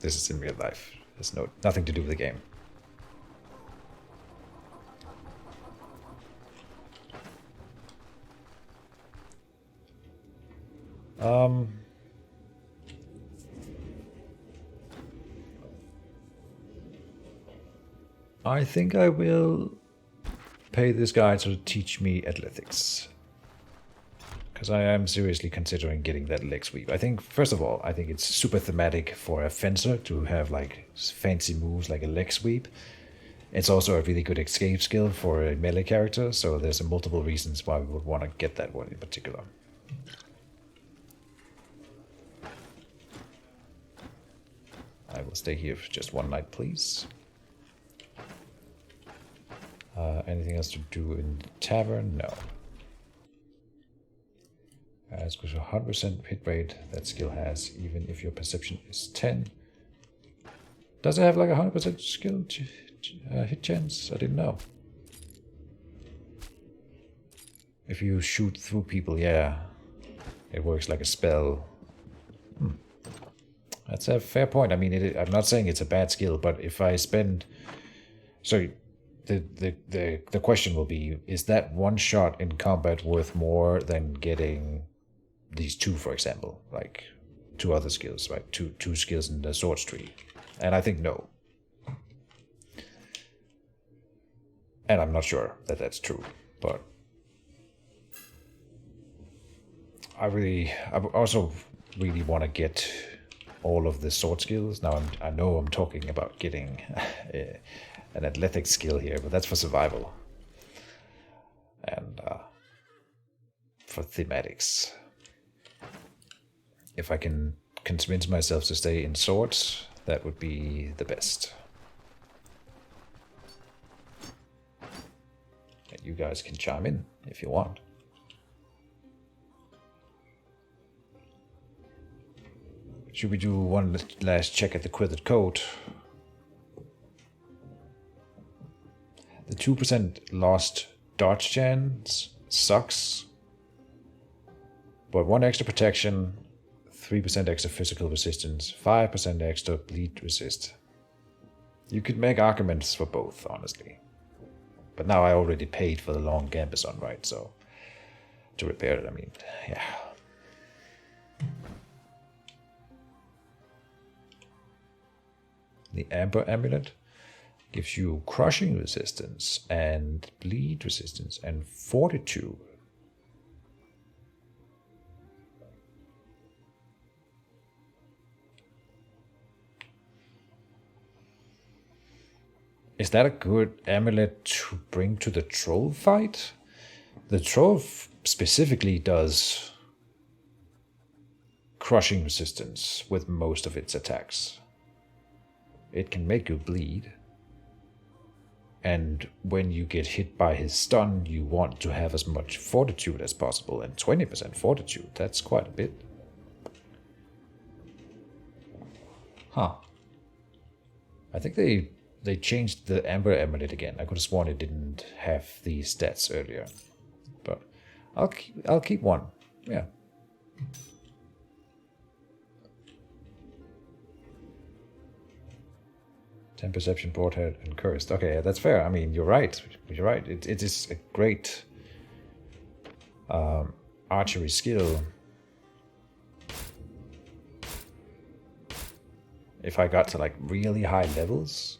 This is in real life. There's nothing to do with the game. I think I will pay this guy to teach me athletics. Because I am seriously considering getting that leg sweep. I think, first of all, I think it's super thematic for a fencer to have like fancy moves like a leg sweep. It's also a really good escape skill for a melee character, so there's multiple reasons why we would want to get that one in particular. I will stay here for just one night, please. Anything else to do in the tavern? No. It's got 100% hit rate that skill has, even if your perception is 10. Does it have like a 100% skill hit chance? I didn't know. If you shoot through people, yeah, it works like a spell. That's a fair point. I mean, I'm not saying it's a bad skill, but if I spend... So the question will be, is that one shot in combat worth more than getting these two, for example? Like two other skills, right? Two skills in the swords tree. And I think no. And I'm not sure that that's true, but I also really want to get all of the sword skills. Now I know I'm talking about getting an athletic skill here, but that's for survival and for thematics. If I can convince myself to stay in swords, that would be the best. And you guys can chime in if you want. Should we do one last check at the quithered coat? The 2% lost dodge chance sucks, but 1 extra protection, 3% extra physical resistance, 5% extra bleed resist. You could make arguments for both, honestly. But now I already paid for the long gambeson, right? So to repair it, I mean, yeah. The Amber Amulet gives you crushing resistance and bleed resistance and fortitude. Is that a good amulet to bring to the troll fight? The troll specifically does crushing resistance with most of its attacks. It can make you bleed. And when you get hit by his stun, you want to have as much fortitude as possible. And 20% fortitude, that's quite a bit. Huh. I think they changed the Amber Amulet again. I could have sworn it didn't have these stats earlier. But I'll keep one. Yeah. Ten perception, porthead, and cursed. Okay, that's fair. I mean, you're right. You're right. It is a great archery skill. If I got to like really high levels,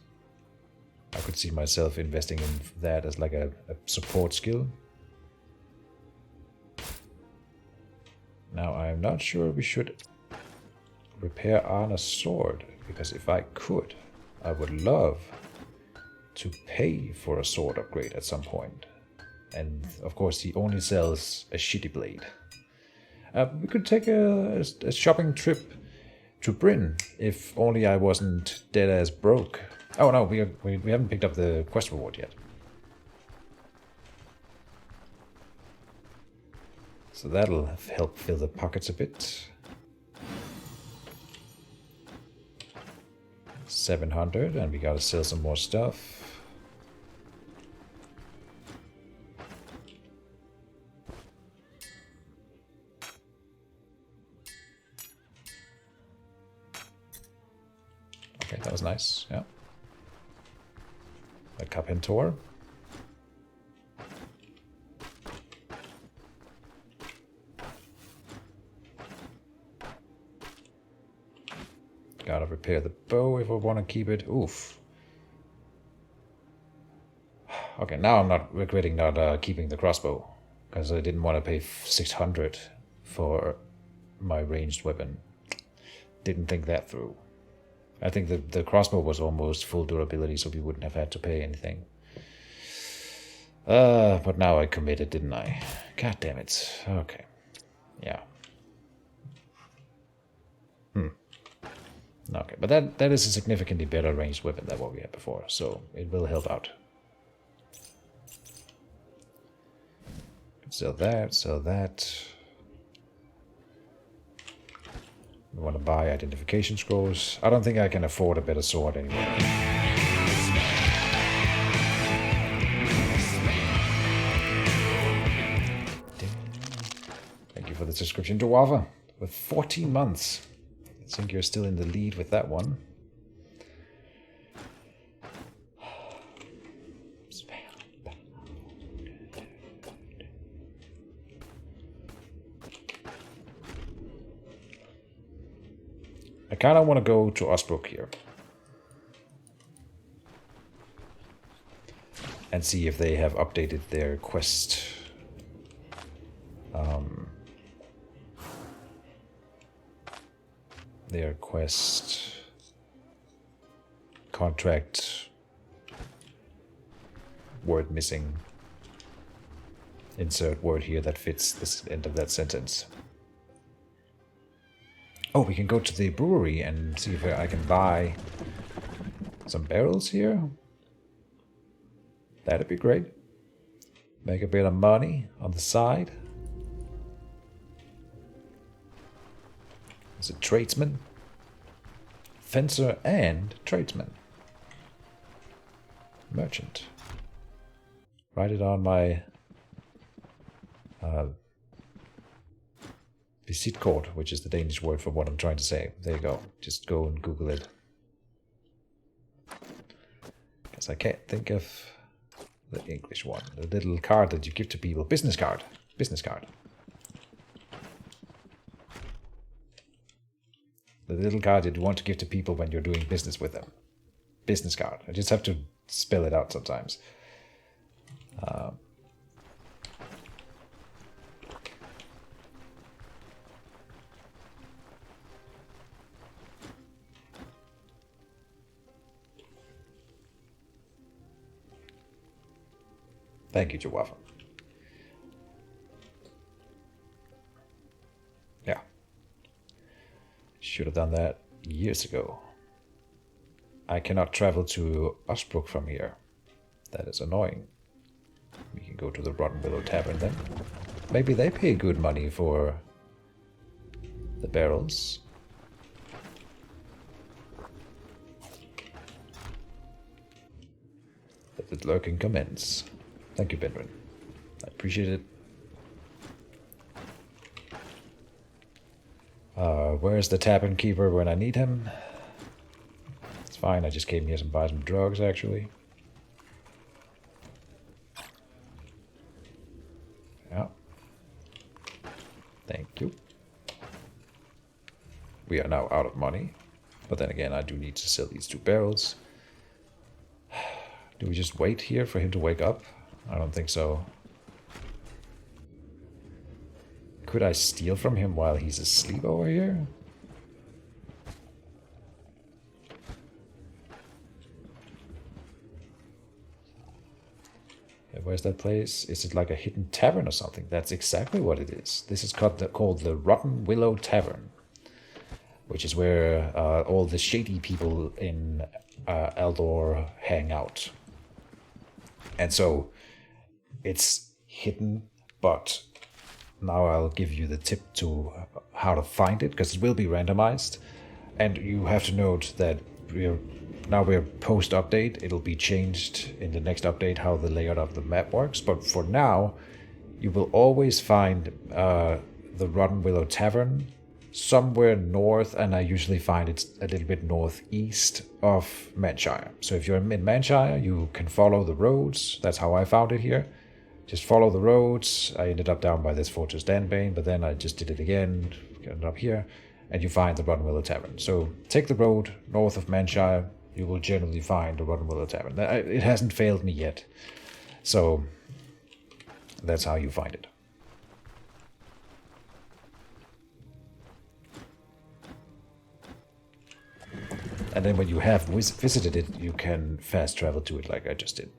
I could see myself investing in that as like a support skill. Now, I'm not sure we should repair Arna's sword, because if I could, I would love to pay for a sword upgrade at some point. And of course, he only sells a shitty blade. We could take a shopping trip to Bryn, if only I wasn't dead as broke. Oh no, we haven't picked up the quest reward yet. So that'll help fill the pockets a bit. 700, and we gotta sell some more stuff. Okay, that was nice, yeah. A Carpentor. Gotta repair the bow if I want to keep it. Oof. Okay, now I'm not regretting not keeping the crossbow, because I didn't want to pay 600 for my ranged weapon. Didn't think that through. I think the crossbow was almost full durability, so we wouldn't have had to pay anything. But now I committed, didn't I? God damn it. Okay. Yeah. Okay, but that is a significantly better ranged weapon than what we had before, so it will help out. Sell that, sell that. We want to buy identification scrolls. I don't think I can afford a better sword anymore. Thank you for the subscription, Dwarva. With 14 months. I think you're still in the lead with that one. I kind of want to go to Osbrook here. And see if they have updated their quest. Their quest contract word missing. Insert word here that fits this end of that sentence. Oh, we can go to the brewery and see if I can buy some barrels here. That'd be great. Make a bit of money on the side. It's a tradesman, fencer, and tradesman. Merchant. Write it on my visitkort, which is the Danish word for what I'm trying to say. There you go. Just go and Google it. Because I can't think of the English one. The little card that you give to people. Business card. Business card. The little card that you want to give to people when you're doing business with them. Business card. I just have to spell it out sometimes. Thank you, Chihuahua. Yeah. Should have done that years ago. I cannot travel to Osbrook from here. That is annoying. We can go to the Rotten Willow Tavern then. Maybe they pay good money for the barrels. Let the lurking commence. Thank you, Benrin. I appreciate it. Where's the tavern keeper when I need him? It's fine, I just came here to buy some drugs, actually. Yeah. Thank you. We are now out of money. But then again, I do need to sell these 2 barrels. Do we just wait here for him to wake up? I don't think so. Could I steal from him while he's asleep over here? Where's that place? Is it like a hidden tavern or something? That's exactly what it is. This is called the Rotten Willow Tavern, which is where all the shady people in Aldor hang out. And so it's hidden, but now I'll give you the tip to how to find it, because it will be randomized. And you have to note that we're post-update. It'll be changed in the next update how the layout of the map works. But for now, you will always find the Rotten Willow Tavern somewhere north, and I usually find it's a little bit northeast of Mannshire. So if you're in Mannshire, you can follow the roads. That's how I found it here. Just follow the roads. I ended up down by this Fortress Danbane, but then I just did it again, ended up here, and you find the Willow Tavern. So take the road north of Mannshire, you will generally find the Willow Tavern. It hasn't failed me yet. So that's how you find it. And then when you have visited it, you can fast travel to it like I just did.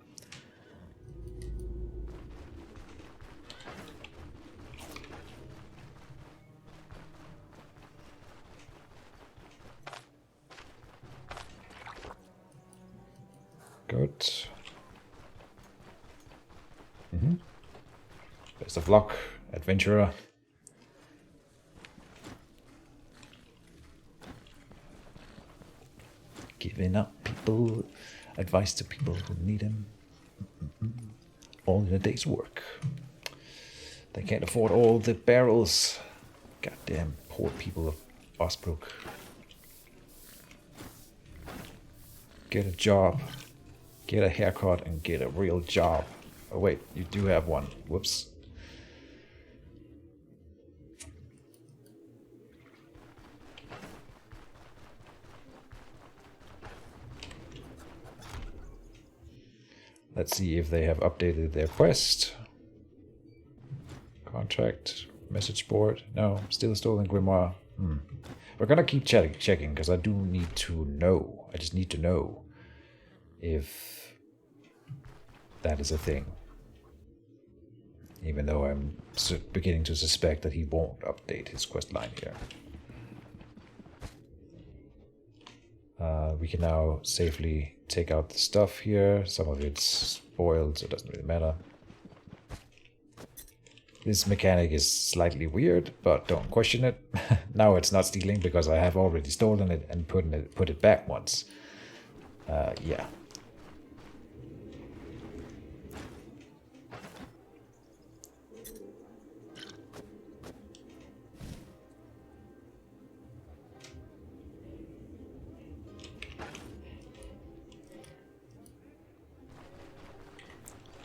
Good. Best of luck, adventurer. Giving up people, advice to people who need him. All in a day's work. They can't afford all the barrels. Goddamn poor people of Osbrook. Get a job. Get a haircut and get a real job. Oh wait, you do have one. Whoops. Let's see if they have updated their quest. Contract, message board. No, still stolen grimoire. We're gonna keep checking because I do need to know. I just need to know if that is a thing. Even though I'm beginning to suspect that he won't update his quest line here. We can now safely take out the stuff here. Some of it's spoiled, so it doesn't really matter. This mechanic is slightly weird, but don't question it. Now it's not stealing because I have already stolen it and put it back once. Yeah.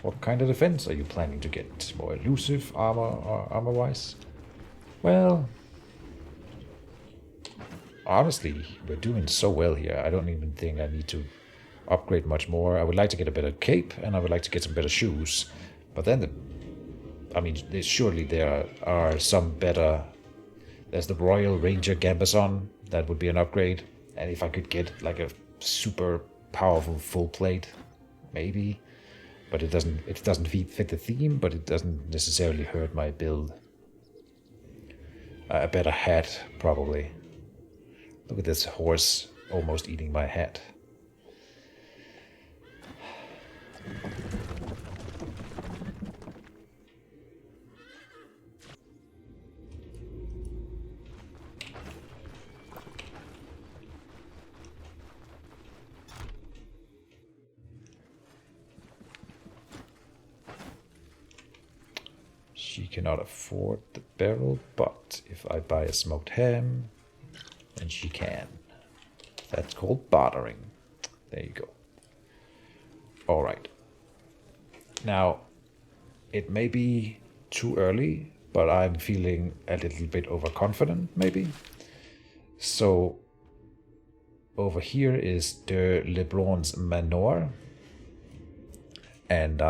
What kind of defense are you planning to get? More elusive armor or armor-wise? Well, honestly, we're doing so well here. I don't even think I need to upgrade much more. I would like to get a better cape, and I would like to get some better shoes. But then, surely there are some better. There's the Royal Ranger Gambeson. That would be an upgrade. And if I could get like a super powerful full plate, maybe. But it doesn't fit the theme, but it doesn't necessarily hurt my build. A better hat, probably. Look at this horse almost eating my hat. She cannot afford the barrel, but if I buy a smoked ham, then she can. That's called bartering. There you go. Alright. Now, it may be too early, but I'm feeling a little bit overconfident, maybe. So, over here is de Lebrun's Manor. And,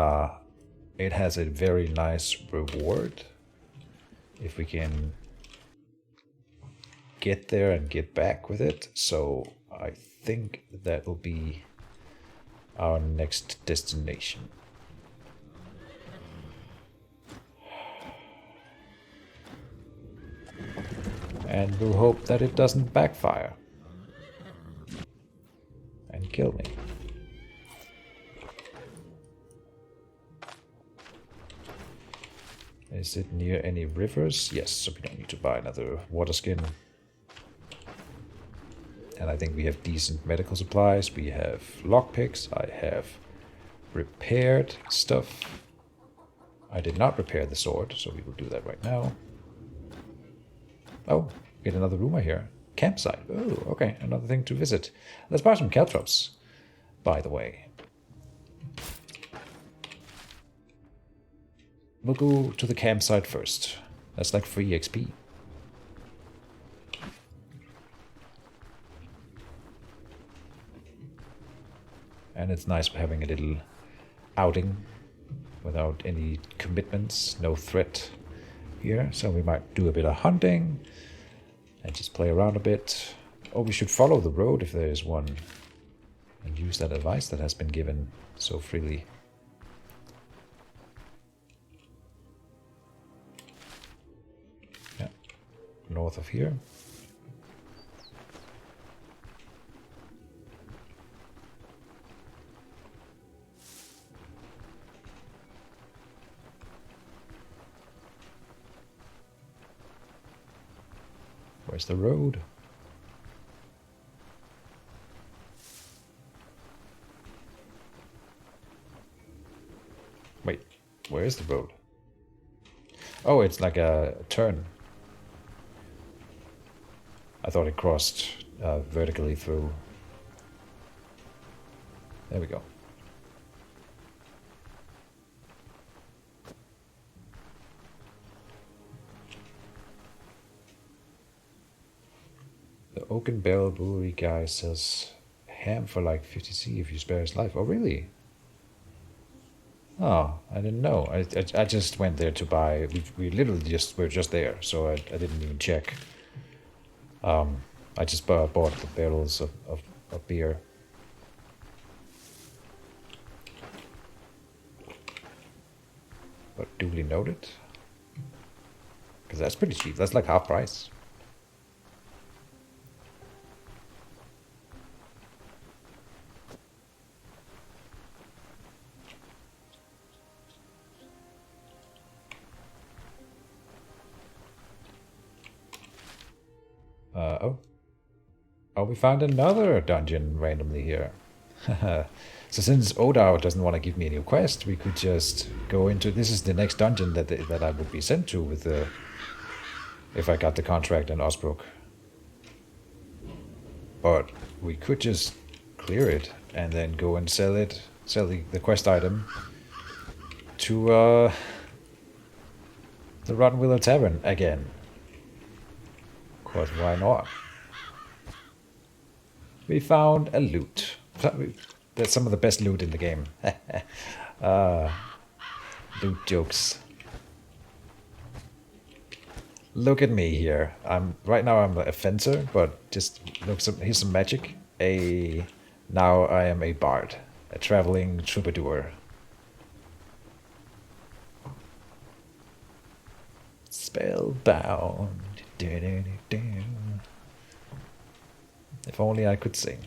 it has a very nice reward. If we can get there and get back with it. So I think that will be our next destination. And we'll hope that it doesn't backfire and kill me. Is it near any rivers? Yes, so we don't need to buy another water skin. And I think we have decent medical supplies. We have lockpicks. I have repaired stuff. I did not repair the sword, so we will do that right now. Oh, get another rumor here. Campsite. Oh, okay. Another thing to visit. Let's buy some caltrops, by the way. We'll go to the campsite first. That's like free XP. And it's nice having a little outing without any commitments, no threat here. So we might do a bit of hunting and just play around a bit. Or we should follow the road if there is one and use that advice that has been given so freely. Yeah, north of here. Where's the road? Wait, where is the road? Oh, it's like a turn. I thought it crossed vertically through. There we go. The Oaken Brewery guy sells ham for like 50C if you spare his life. Oh, really? Oh, I didn't know. I just went there to buy. We literally were just there, so I didn't even check. I just bought the barrels of beer. But duly noted. Because that's pretty cheap. That's like half price. Oh, we found another dungeon randomly here. So since Odao doesn't want to give me any quest, we could just go into... This is the next dungeon that I would be sent to with the... If I got the contract in Osbrook. But we could just clear it and then go and sell the quest item to the Rotten Willow Tavern again. Of course, why not? We found a loot. That's some of the best loot in the game. Loot jokes. Look at me here. Right now I'm a fencer, but just look. Here's some magic. Now I am a bard, a traveling troubadour. Spellbound. If only I could sing.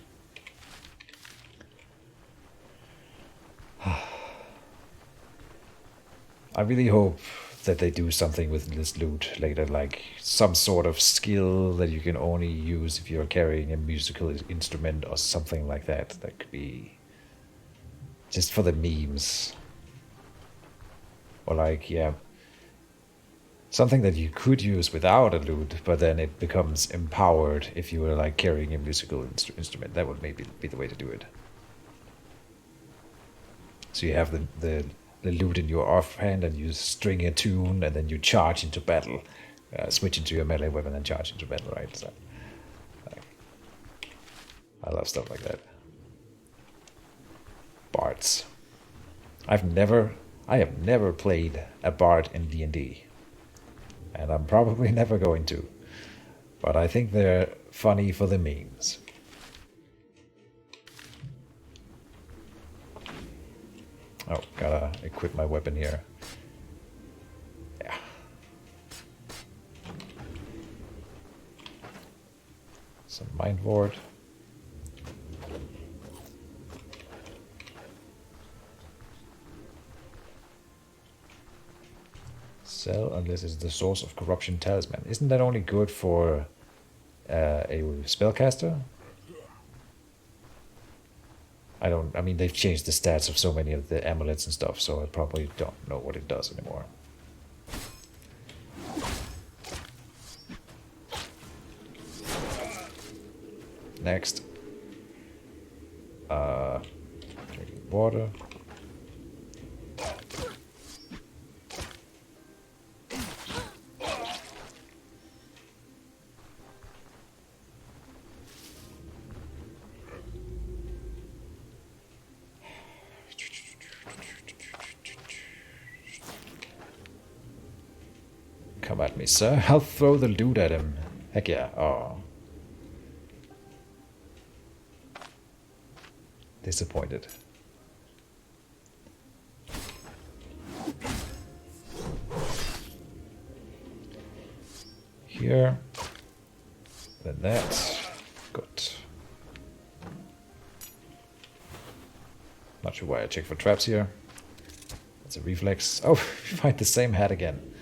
I really hope that they do something with this loot later, like some sort of skill that you can only use if you're carrying a musical instrument or something like that. That could be just for the memes. Or like, yeah, something that you could use without a lute, but then it becomes empowered if you were like carrying a musical instrument. That would maybe be the way to do it. So you have the lute in your offhand and you string a tune and then you charge into battle. Switch into your melee weapon and charge into battle, right? So, I love stuff like that. Bards. I have never played a bard in D&D. And I'm probably never going to. But I think they're funny for the memes. Oh, gotta equip my weapon here. Yeah. Some mind ward. Sell unless it's the source of corruption talisman. Isn't that only good for a spellcaster? I mean, they've changed the stats of so many of the amulets and stuff, so I probably don't know what it does anymore. Next. Drinking water. Come at me, sir. I'll throw the loot at him. Heck yeah. Oh. Disappointed. Here. Then that. Good. Not sure why I check for traps here. That's a reflex. Oh, we find the same hat again.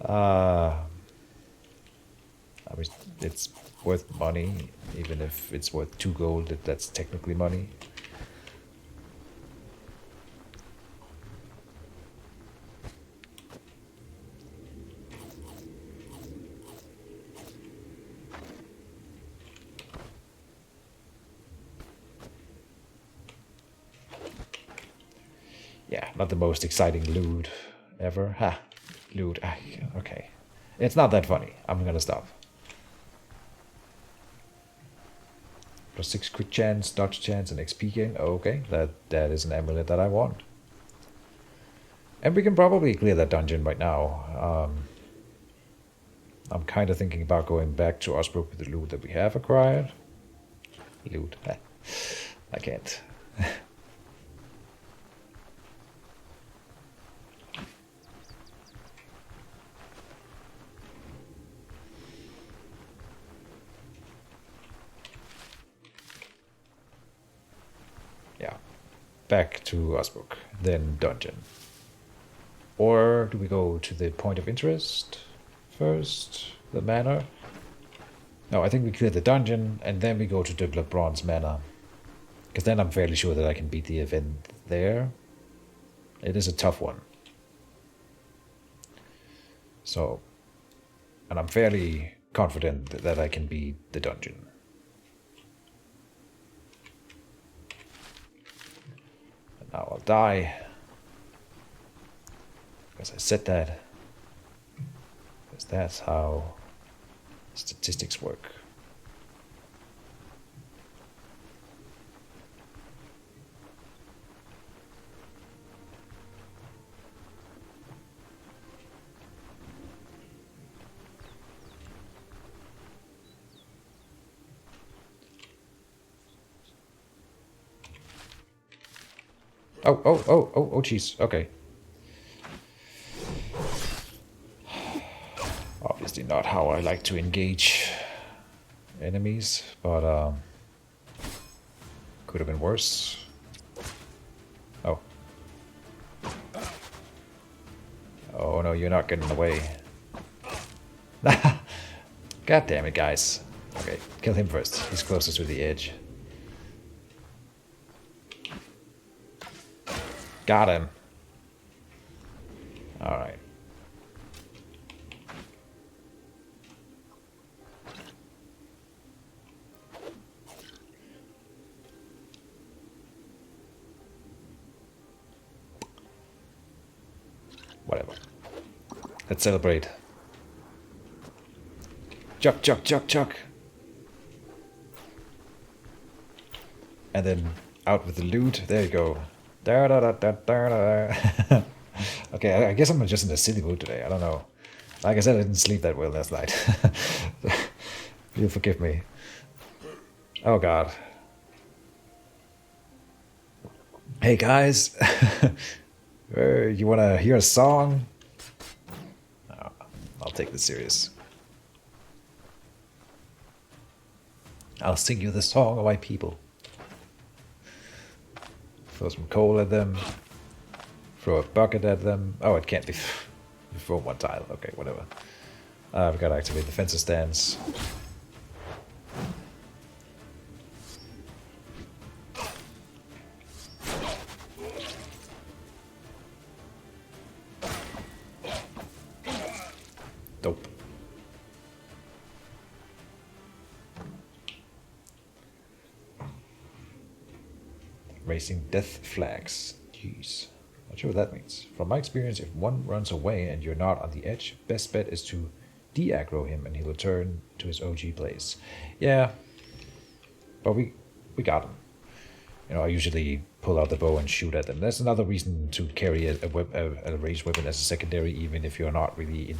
I mean, it's worth money, even if it's worth 2 gold, that's technically money. Yeah, not the most exciting loot ever. Ha, loot. Okay. It's not that funny. I'm gonna stop. +6 crit chance, dodge chance, and XP gain. Okay, that is an amulet that I want. And we can probably clear that dungeon right now. I'm kind of thinking about going back to Osbrook with the loot that we have acquired. Loot. I can't. Back to Osbrook, then dungeon. Or do we go to the point of interest first? The manor? No, I think we clear the dungeon, and then we go to the Bronze Manor. Because then I'm fairly sure that I can beat the event there. It is a tough one. So, and I'm fairly confident that I can beat the dungeon. Now I'll die. Because I said that. Because that's how statistics work. Oh, jeez. Okay. Obviously not how I like to engage enemies, but could have been worse. Oh. Oh no, you're not getting away. God damn it, guys. Okay, kill him first. He's closest to the edge. Got him. Alright. Whatever. Let's celebrate. Chuck, chuck, chuck, chuck. And then out with the loot. There you go. Okay, I guess I'm just in a silly mood today. I don't know. Like I said, I didn't sleep that well last night. You forgive me. Oh god. Hey guys, you want to hear a song? Oh, I'll take this serious. I'll sing you the song of my people. Throw some coal at them. Throw a bucket at them. Oh, it can't be. Throw one tile. Okay, whatever. I've got to activate the fencer stands. Dope. Raising death flags. Jeez. Not sure what that means. From my experience, if one runs away and you're not on the edge, best bet is to de-aggro him and he'll return to his OG place. Yeah. But we got him. You know, I usually pull out the bow and shoot at them. That's another reason to carry a ranged weapon as a secondary, even if you're not really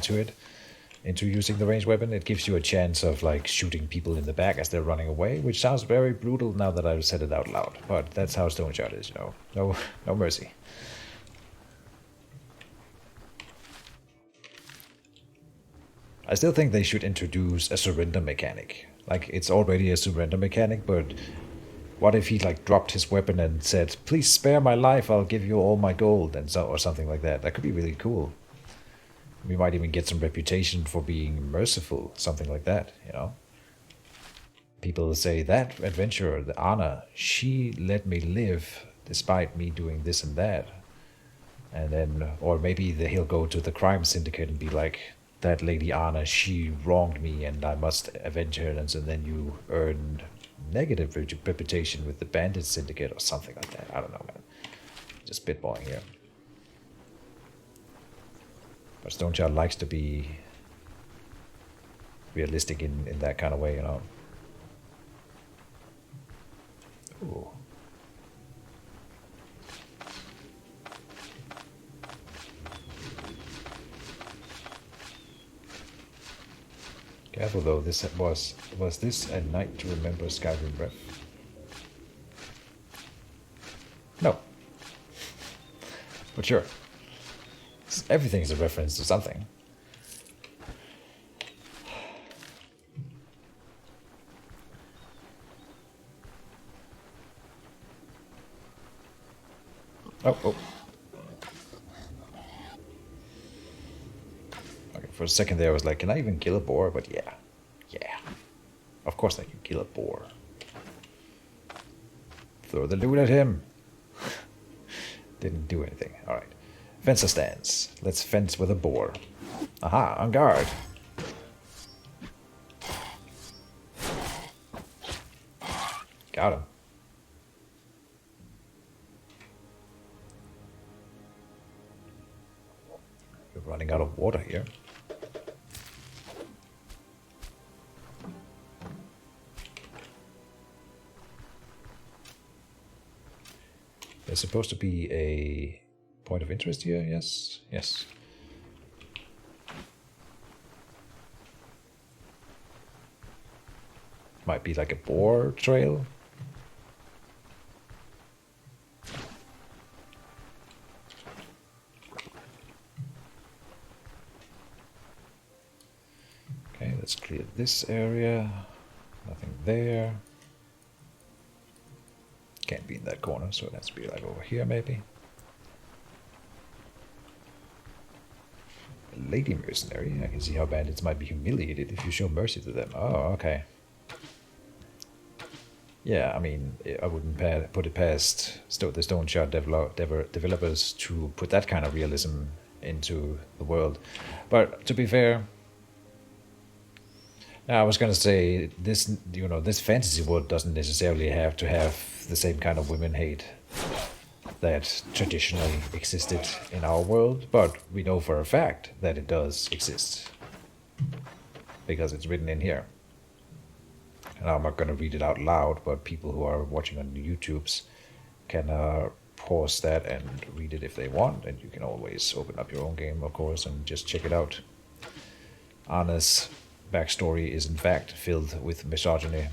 into using the ranged weapon. It gives you a chance of like shooting people in the back as they're running away, which sounds very brutal now that I've said it out loud. But that's how Stoneshard is, you know. No mercy. I still think they should introduce a surrender mechanic. Like, it's already a surrender mechanic, but what if he like dropped his weapon and said, "Please spare my life, I'll give you all my gold," and so, or something like that. That could be really cool. We might even get some reputation for being merciful, something like that, you know. People say, that adventurer, the Anna, she let me live despite me doing this and that. And then, or maybe he'll go to the crime syndicate and be like, that lady Anna, she wronged me and I must avenge her, and so then you earn negative reputation with the bandit syndicate or something like that. I don't know, man. Just spitballing here. But Stoneshard likes to be realistic in that kind of way, you know. Ooh. Careful though, this was this a night to remember Skyrim breath? No. But sure. Everything's a reference to something. Oh. Okay, for a second there I was like, can I even kill a boar? But yeah. Of course I can kill a boar. Throw the loot at him. Didn't do anything. Alright. Fencer stance. Let's fence with a boar. Aha, on guard. Got him. We're running out of water here. There's supposed to be a point of interest here, yes? Yes. Might be like a boar trail. Okay, let's clear this area. Nothing there. Can't be in that corner, so it has to be like over here maybe. Lady mercenary. I can see how bandits might be humiliated if you show mercy to them. Oh, okay. Yeah, I mean, I wouldn't put it past the Stoneshard developers to put that kind of realism into the world. But to be fair, I was gonna say this. You know, this fantasy world doesn't necessarily have to have the same kind of women hate that traditionally existed in our world, but we know for a fact that it does exist because it's written in here. And I'm not going to read it out loud, but people who are watching on the YouTubes can pause that and read it if they want, and you can always open up your own game, of course, and just check it out. Anna's backstory is in fact filled with misogyny.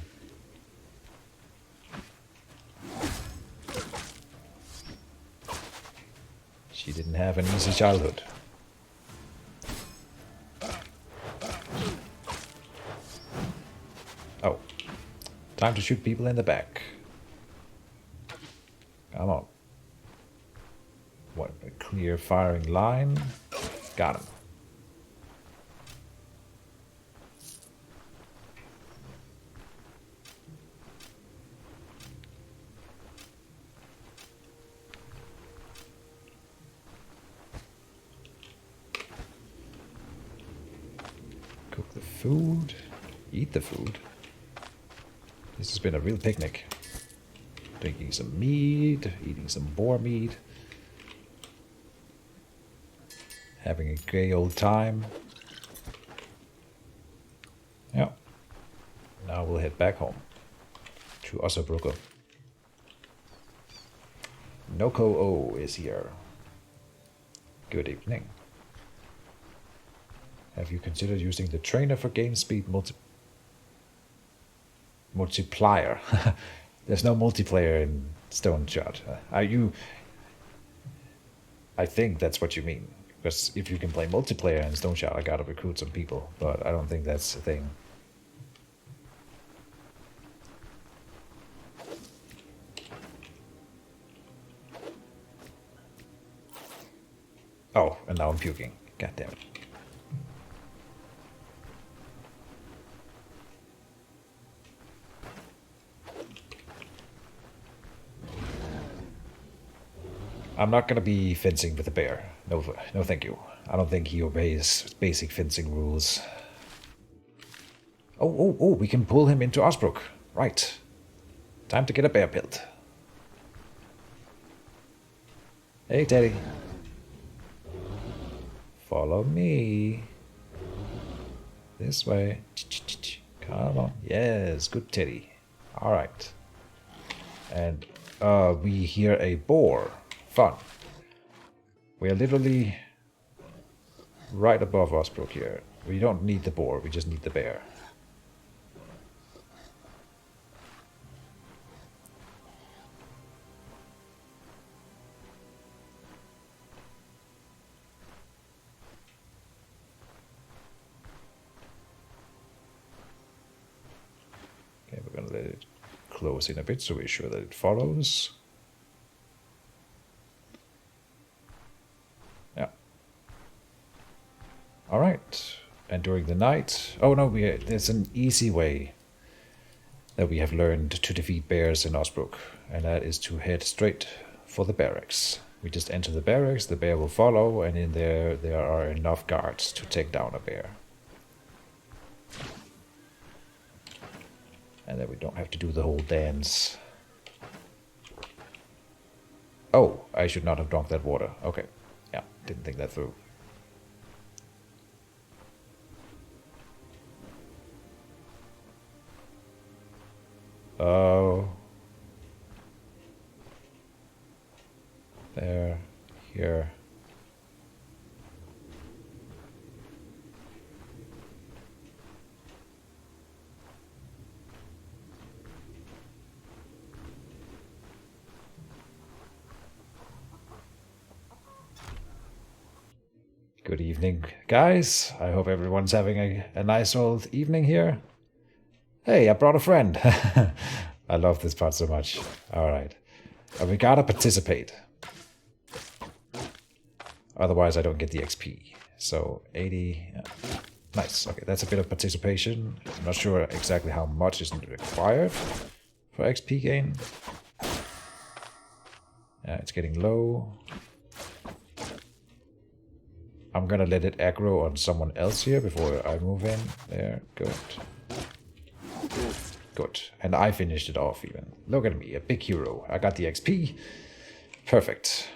She didn't have an easy childhood. Oh. Time to shoot people in the back. Come on. What, a clear firing line? Got him. Cook the food. Eat the food. This has been a real picnic. Drinking some mead, eating some boar meat. Having a gay old time. Yeah. Now we'll head back home. To Osbrook. Noko O is here. Good evening. Have you considered using the trainer for game speed multiplier? There's no multiplayer in Stoneshard. Are you... I think that's what you mean. Because if you can play multiplayer in Stoneshard, I gotta recruit some people. But I don't think that's the thing. Oh, and now I'm puking. God damn it. I'm not gonna be fencing with a bear. No, no thank you. I don't think he obeys basic fencing rules. Oh, we can pull him into Osbrook. Right. Time to get a bear pelt. Hey, Teddy. Follow me. This way. Come on. Yes, good Teddy. Alright. And we hear a boar. Fun. We are literally right above Osbrook here. We don't need the boar, we just need the bear. Okay, we're gonna let it close in a bit so we're sure that it follows. Alright, and during the night... Oh no, there's an easy way that we have learned to defeat bears in Osbrook, and that is to head straight for the barracks. We just enter the barracks, the bear will follow, and in there are enough guards to take down a bear. And then we don't have to do the whole dance. Oh, I should not have drunk that water. Okay, yeah, didn't think that through. Oh. There. Here. Good evening, guys. I hope everyone's having a nice old evening here. Hey, I brought a friend. I love this part so much. Alright. We gotta participate. Otherwise I don't get the XP. So 80... Nice. Okay, that's a bit of participation. I'm not sure exactly how much is required for XP gain. It's getting low. I'm gonna let it aggro on someone else here before I move in. There, good. Good. And I finished it off even. Look at me, a big hero. I got the XP. Perfect.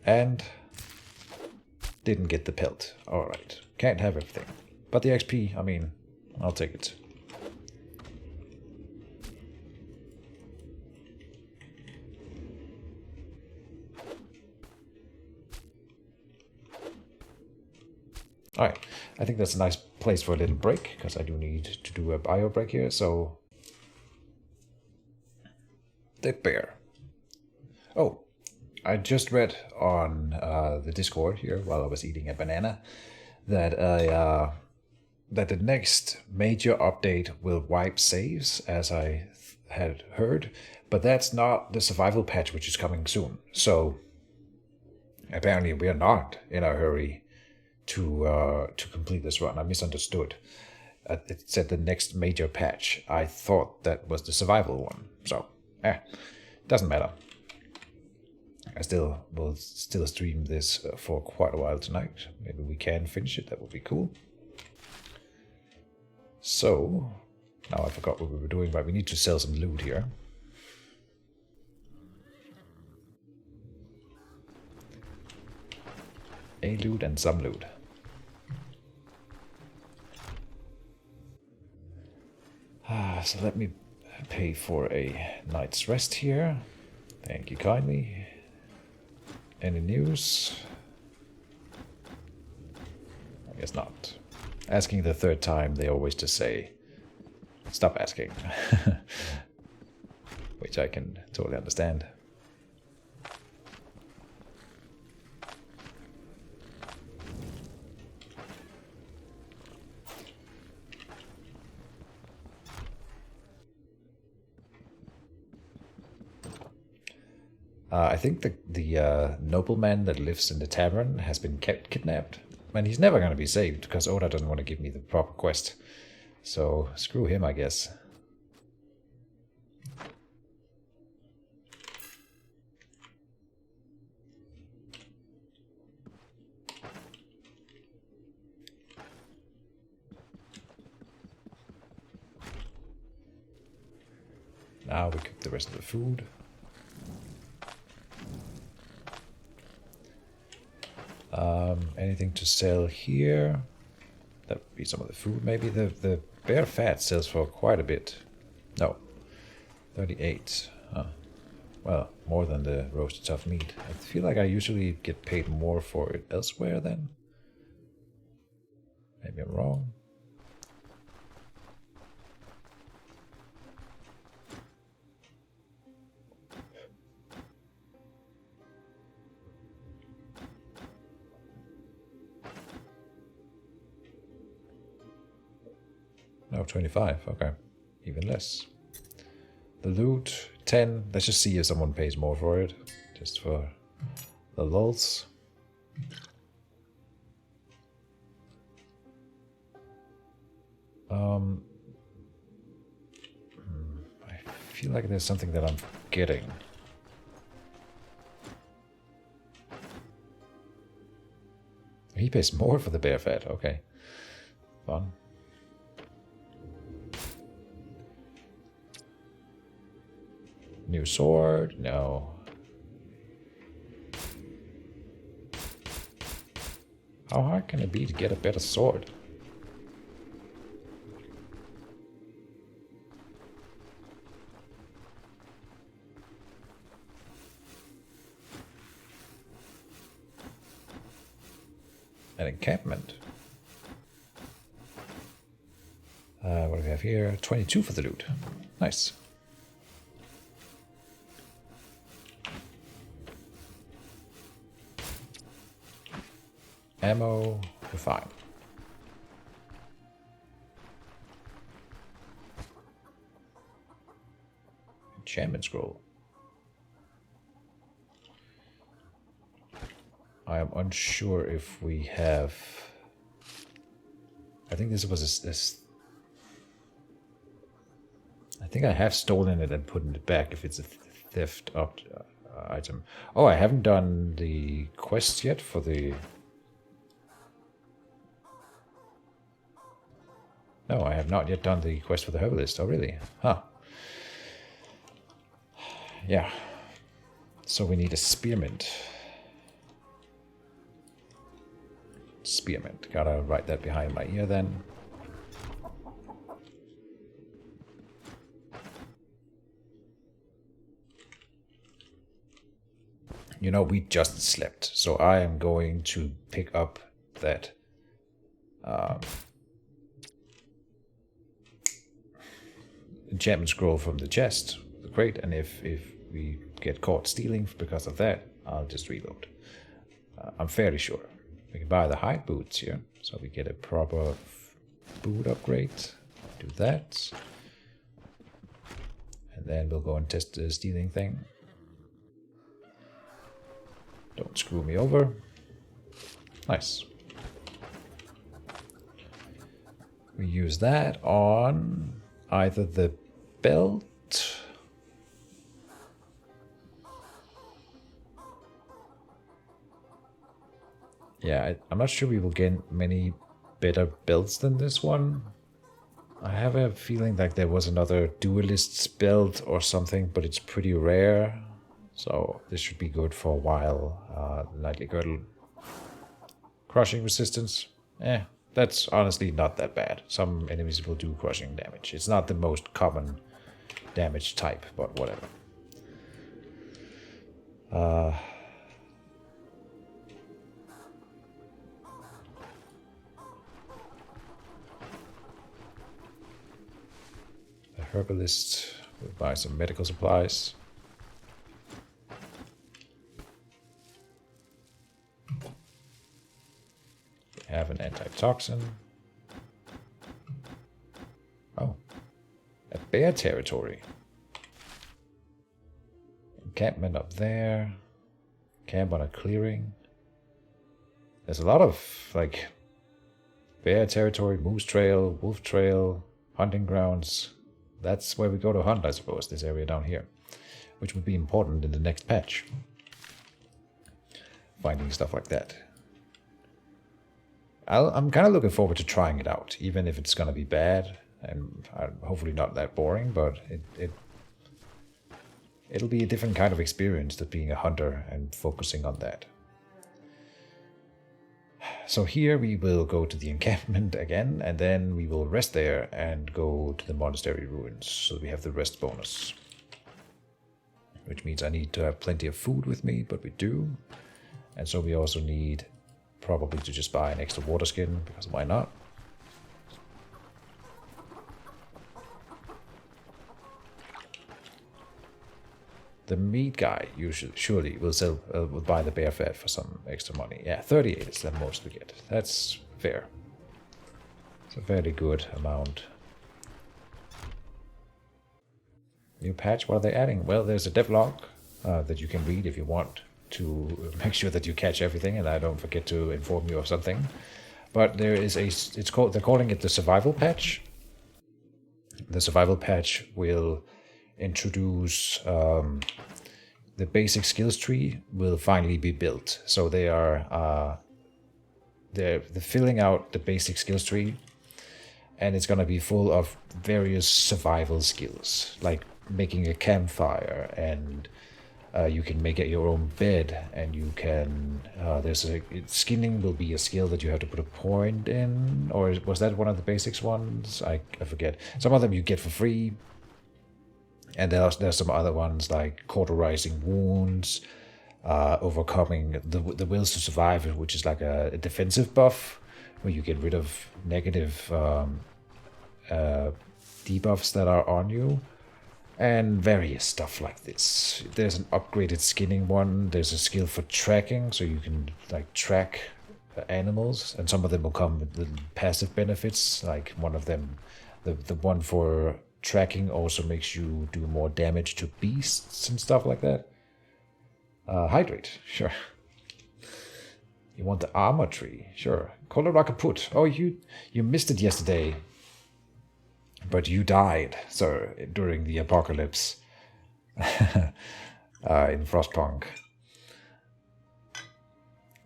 And didn't get the pelt. Alright. Can't have everything. But the XP, I mean, I'll take it. Alright, I think that's a nice place for a little break, because I do need to do a bio break here, so... The bear. Oh, I just read on the Discord here, while I was eating a banana, that that the next major update will wipe saves, as I had heard, but that's not the survival patch, which is coming soon. So, apparently we are not in a hurry to complete this run. I misunderstood. It said the next major patch. I thought that was the survival one. So, doesn't matter. I will still stream this for quite a while tonight. Maybe we can finish it. That would be cool. So, Now I forgot what we were doing, but we need to sell some loot here. A loot and some loot. So let me pay for a night's rest here. Thank you kindly. Any news? I guess not. Asking the third time, they always just say, stop asking. Which I can totally understand. I think the nobleman that lives in the tavern has been kidnapped. And he's never going to be saved because Oda doesn't want to give me the proper quest. So screw him, I guess. Now we cook the rest of the food. Anything to sell here? That would be some of the food, maybe. The bear fat sells for quite a bit. No. 38. Huh. Well, more than the roasted tough meat. I feel like I usually get paid more for it elsewhere then. Maybe I'm wrong. No, 25. Okay. Even less. The loot, 10. Let's just see if someone pays more for it. Just for the lulz. I feel like there's something that I'm forgetting. He pays more for the bear fat. Okay. Fun. New sword? No. How hard can it be to get a better sword? An encampment. What do we have here? 22 for the loot. Nice. Ammo, we're fine. Enchantment scroll. I am unsure if we have... I think this was this. I think I have stolen it and put it back if it's a theft item. Oh, I haven't done the quest yet for the... No, I have not yet done the quest for the herbalist. Oh, really? Huh. Yeah. So we need a spearmint. Spearmint. Gotta write that behind my ear then. You know, we just slept, so I am going to pick up that enchantment scroll from the chest, the crate, and if we get caught stealing because of that, I'll just reload. I'm fairly sure. We can buy the hide boots here, so we get a proper boot upgrade. Do that. And then we'll go and test the stealing thing. Don't screw me over. Nice. We use that on either the belt. Yeah, I'm not sure we will get many better belts than this one. I have a feeling like there was another duelist build or something, but it's pretty rare. So this should be good for a while. Nightly Girdle. Crushing resistance. That's honestly not that bad. Some enemies will do crushing damage. It's not the most common damage type, but whatever. A herbalist will buy some medical supplies. We have an antitoxin. Oh, a bear territory. Encampment up there. Camp on a clearing. There's a lot of, like, bear territory, moose trail, wolf trail, hunting grounds. That's where we go to hunt, I suppose, this area down here. Which would be important in the next patch. Finding stuff like that. I'm kind of looking forward to trying it out, even if it's going to be bad. And hopefully not that boring, but it'll be a different kind of experience than being a hunter and focusing on that. So here we will go to the encampment again, and then we will rest there and go to the Monastery Ruins. So we have the rest bonus. Which means I need to have plenty of food with me, but we do. And so we also need probably to just buy an extra water skin, because why not? The meat guy surely will buy the bear fat for some extra money. Yeah, 38 is the most we get. That's fair. It's a fairly good amount. New patch, what are they adding? Well, there's a devlog that you can read if you want to make sure that you catch everything and I don't forget to inform you of something. But there is they're calling it the survival patch. The survival patch will introduce the basic skills tree will finally be built. So they're filling out the basic skills tree, and it's gonna be full of various survival skills, like making a campfire, and you can make it your own bed, and you can skinning will be a skill that you have to put a point in, or was that one of the basics ones? I forget. Some of them you get for free. And there's some other ones like cauterizing wounds, overcoming the wills to survive, which is like a defensive buff, where you get rid of negative debuffs that are on you, and various stuff like this. There's an upgraded skinning one. There's a skill for tracking, so you can like track animals, and some of them will come with little passive benefits. Like one of them, the one for tracking also makes you do more damage to beasts and stuff like that. Hydrate, sure. You want the armor tree, sure. Color Rakaput. Oh, you missed it yesterday, but you died, sir, during the apocalypse in Frostpunk.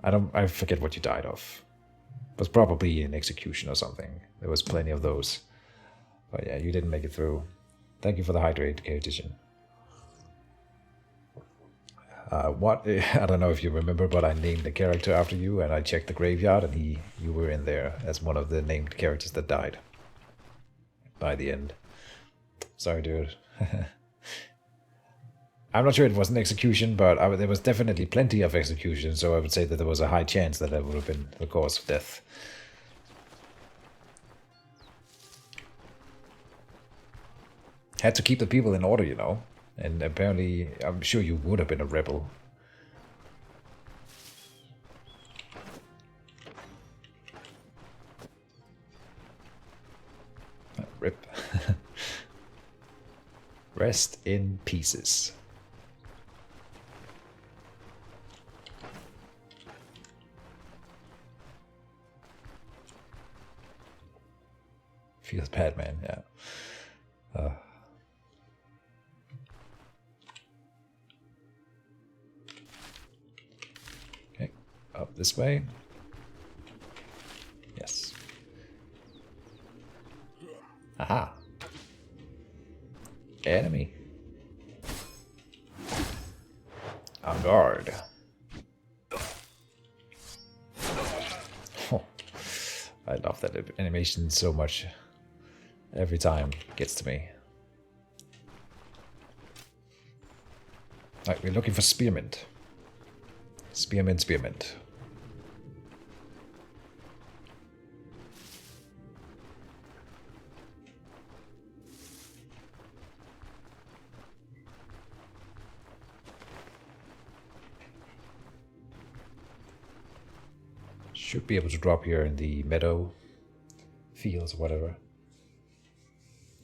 I forget what you died of. It was probably an execution or something. There was plenty of those. But yeah, you didn't make it through. Thank you for the hydrate, Keejchen. What? I don't know if you remember, but I named the character after you, and I checked the graveyard, and you were in there as one of the named characters that died by the end. Sorry, dude. I'm not sure it was an execution, but there was definitely plenty of execution, so I would say that there was a high chance that would have been the cause of death. Had to keep the people in order, you know. And apparently, I'm sure you would have been a rebel. Rip. Rest in pieces. Feels bad, man, yeah. Up this way. Yes. Aha. Enemy. On guard. Oh, I love that animation so much. Every time it gets to me. Right, we're looking for spearmint. Spearmint, spearmint. Should be able to drop here in the meadow fields or whatever.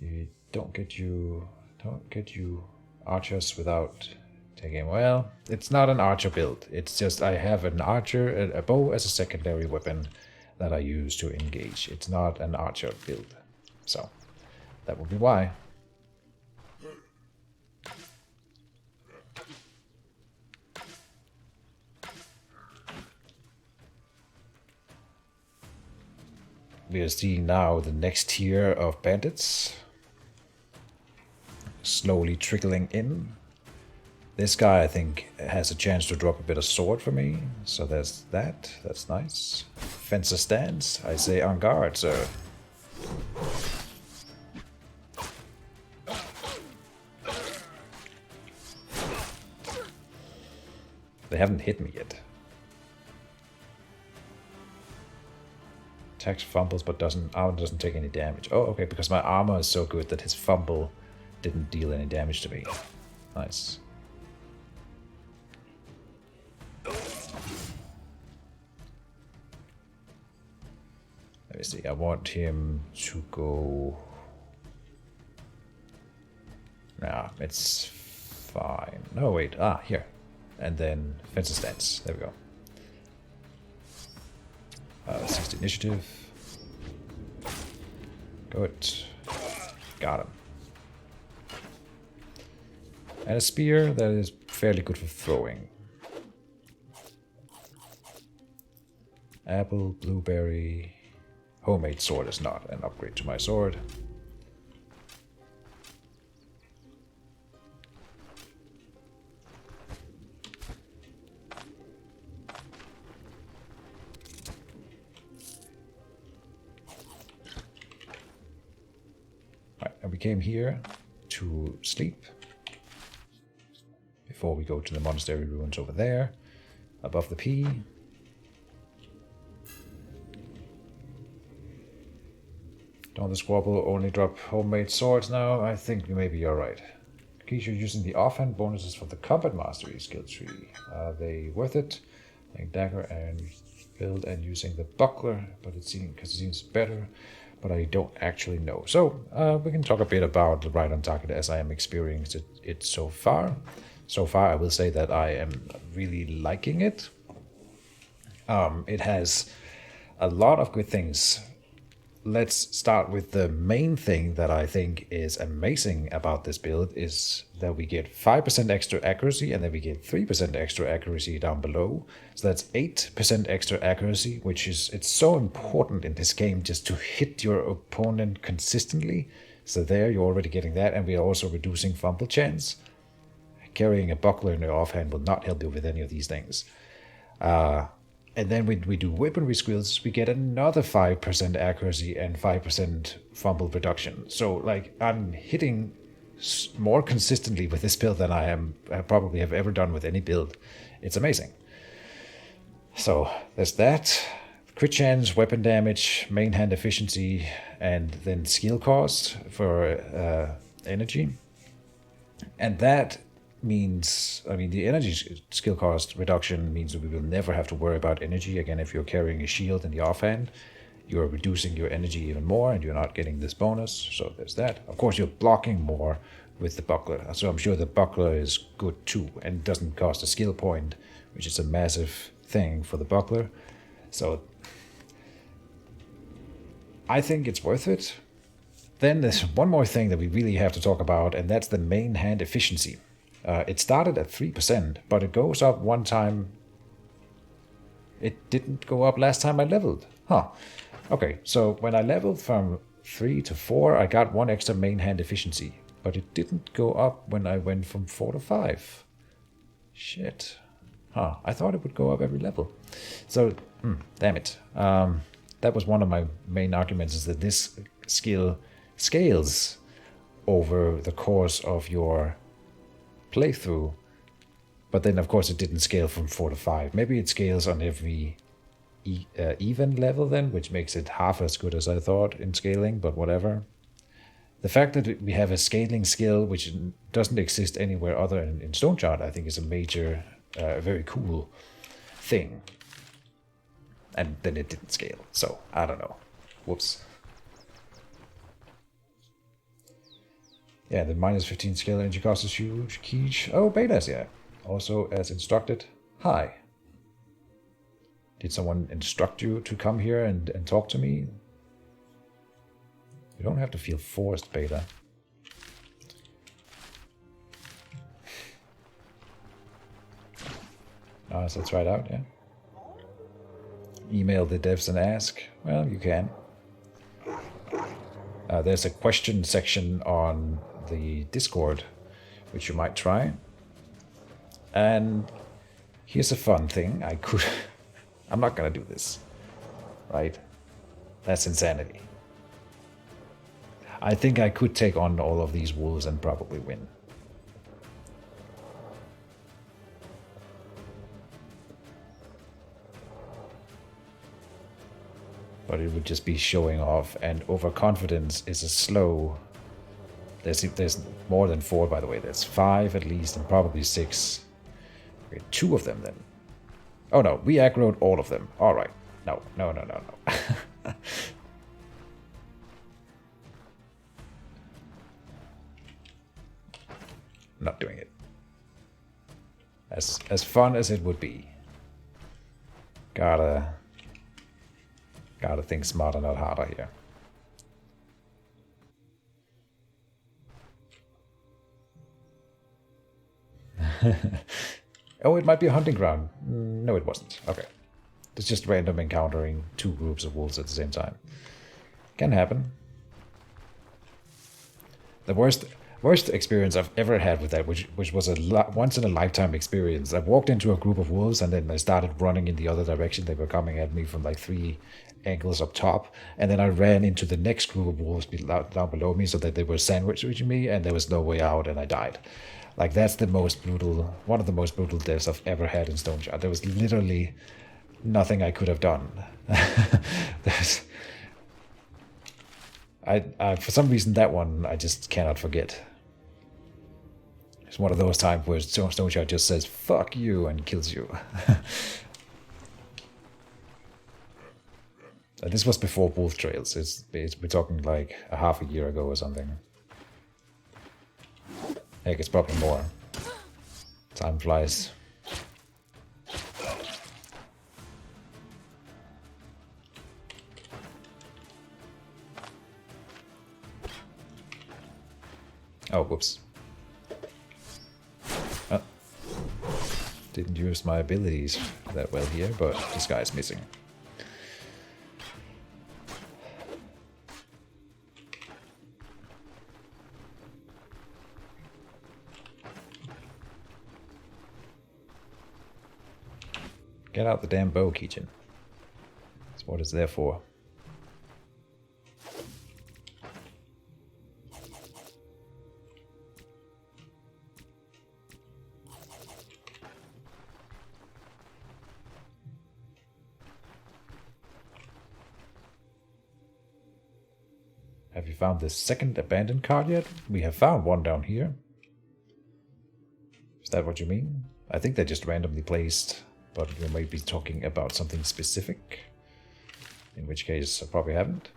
You don't get you archers without taking. Well, it's not an archer build. It's just I have an archer, a bow as a secondary weapon that I use to engage. It's not an archer build, so that would be why. We are seeing now the next tier of bandits slowly trickling in. This guy, I think, has a chance to drop a bit of sword for me, so there's that. That's nice. Fencer stands. I say on guard, sir. They haven't hit me yet. Attacks, fumbles, but armor doesn't take any damage. Oh, okay, because my armor is so good that his fumble didn't deal any damage to me. Nice. Let me see, I want him to go... Nah, it's fine. No, wait, here. And then fencer stance, there we go. 60 initiative. Good. Got him. And a spear that is fairly good for throwing. Apple, blueberry. Homemade sword is not an upgrade to my sword. Right, and we came here to sleep before we go to the Monastery Ruins over there, above the P. Don't the squabble only drop homemade swords now? I think maybe you're right. Keejchen using the offhand bonuses for the combat mastery skill tree. Are they worth it? Like dagger and build and using the buckler, but it seems better, but I don't actually know. So we can talk a bit about the right on target as I am experiencing it so far. So far, I will say that I am really liking it. It has a lot of good things. Let's start with the main thing that I think is amazing about this build is that we get 5% extra accuracy and then we get 3% extra accuracy down below. So that's 8% extra accuracy, which is, it's so important in this game just to hit your opponent consistently. So there you're already getting that, and we are also reducing fumble chance. Carrying a buckler in your offhand will not help you with any of these things. And then when we do weaponry skills, we get another 5% accuracy and 5% fumble reduction. So, like, I'm hitting more consistently with this build than I probably have ever done with any build. It's amazing. So, there's that. Crit chance, weapon damage, main hand efficiency, and then skill cost for energy. And that means, I mean, the energy skill cost reduction means that we will never have to worry about energy again. If you're carrying a shield in the offhand, you're reducing your energy even more and you're not getting this bonus. So there's that. Of course, you're blocking more with the buckler. So I'm sure the buckler is good too and doesn't cost a skill point, which is a massive thing for the buckler. So I think it's worth it. Then there's one more thing that we really have to talk about, and that's the main hand efficiency. It started at 3%, but it goes up one time. It didn't go up last time I leveled. Huh. Okay, so when I leveled from 3 to 4, I got 1 extra main hand efficiency. But it didn't go up when I went from 4 to 5. Shit. Huh, I thought it would go up every level. So, damn it. That was one of my main arguments, is that this skill scales over the course of your playthrough. But then, of course, it didn't scale from 4 to 5. Maybe it scales on every even level then, which makes it half as good as I thought in scaling, but whatever. The fact that we have a scaling skill which doesn't exist anywhere other in Stoneshard, I think is a major, very cool thing. And then it didn't scale, so I don't know. Whoops. Yeah, the minus 15 scale energy cost is huge. Keej. Oh, betas, yeah. Also, as instructed, hi. Did someone instruct you to come here and talk to me? You don't have to feel forced, beta. So let's try it out, yeah. Email the devs and ask. Well, you can. There's a question section on the Discord, which you might try. And here's a fun thing. I'm not gonna do this. Right? That's insanity. I think I could take on all of these wolves and probably win. But it would just be showing off, and overconfidence is a slow... There's more than 4, by the way. There's 5 at least, and probably 6. Okay, 2 of them then. Oh no, we aggroed all of them. Alright. No. Not doing it. As fun as it would be. Gotta think smarter, not harder here. Oh, it might be a hunting ground. No, it wasn't. Okay. It's just random encountering 2 groups of wolves at the same time. Can happen. The worst experience I've ever had with that, which was a once in a lifetime experience. I walked into a group of wolves and then I started running in the other direction. They were coming at me from like 3 angles up top, and then I ran into the next group of wolves down below me, so that they were sandwiching me, and there was no way out, and I died. Like, that's the most brutal, one of the most brutal deaths I've ever had in Stoneshard. There was literally nothing I could have done. For some reason, that one I just cannot forget. It's one of those times where Stoneshard just says "fuck you" and kills you. This was before Wolf Trails. We're talking like a half a year ago or something. Heck, it's probably more. Time flies. Oh, whoops. Didn't use my abilities that well here, but this guy's missing. Get out the damn bow, Keejchen. That's what it's there for. Have you found the second abandoned card yet? We have found one down here. Is that what you mean? I think they're just randomly placed, but we might be talking about something specific. In which case, I probably haven't.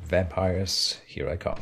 Vampires, here I come.